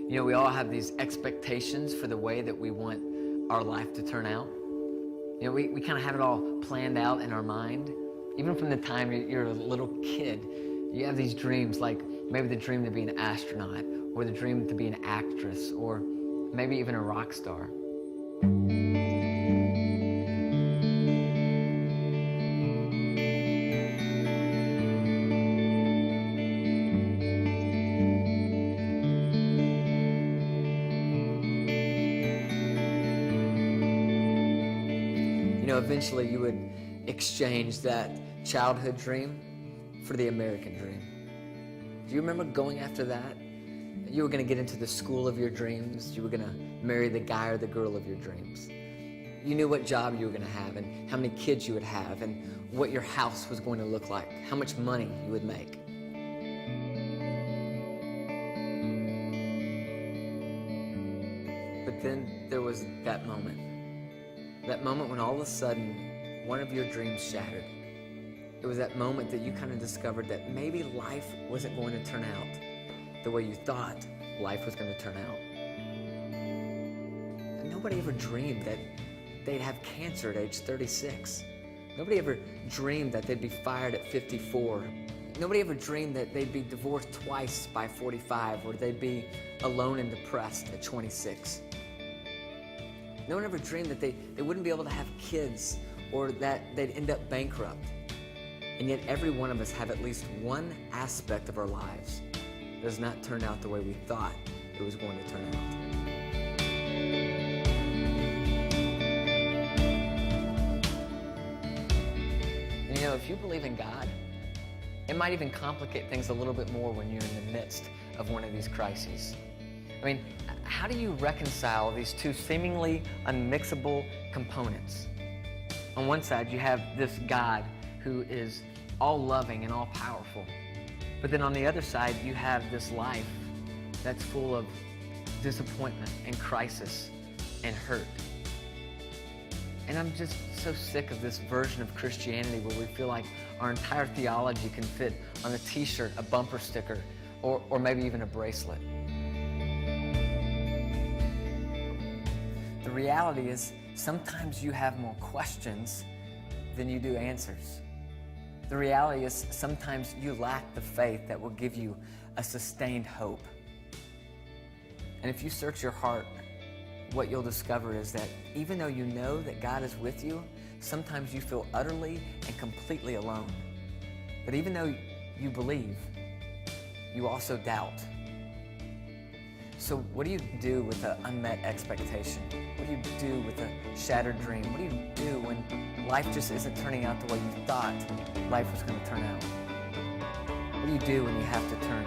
You know, we all have these expectations for the way that we want our life to turn out. You know, we kind of have it all planned out in our mind. Even from the time you're a little kid, you have these dreams, like maybe the dream to be an astronaut, or the dream to be an actress, or maybe even a rock star. You know, eventually you would exchange that childhood dream for the American dream. Do you remember going after that? You were going to get into the school of your dreams. You were going to marry the guy or the girl of your dreams. You knew what job you were going to have and how many kids you would have and what your house was going to look like, how much money you would make. But then there was that moment when all of a sudden one of your dreams shattered. It was that moment that you kind of discovered that maybe life wasn't going to turn out the way you thought life was going to turn out. And nobody ever dreamed that they'd have cancer at age 36. Nobody ever dreamed that they'd be fired at 54. Nobody ever dreamed that they'd be divorced twice by 45, or they'd be alone and depressed at 26. No one ever dreamed that they wouldn't be able to have kids, or that they'd end up bankrupt. And yet every one of us have at least one aspect of our lives that has not turned out the way we thought it was going to turn out. And you know, if you believe in God, it might even complicate things a little bit more when you're in the midst of one of these crises. I mean, how do you reconcile these two seemingly unmixable components? On one side, you have this God who is all loving and all powerful. But then on the other side, you have this life that's full of disappointment and crisis and hurt. And I'm just so sick of this version of Christianity where we feel like our entire theology can fit on a t-shirt, a bumper sticker, or maybe even a bracelet. The reality is, sometimes you have more questions than you do answers. The reality is, sometimes you lack the faith that will give you a sustained hope. And if you search your heart, what you'll discover is that even though you know that God is with you, sometimes you feel utterly and completely alone. But even though you believe, you also doubt. So what do you do with an unmet expectation? What do you do with a shattered dream? What do you do when life just isn't turning out the way you thought life was going to turn out? What do you do when you have to turn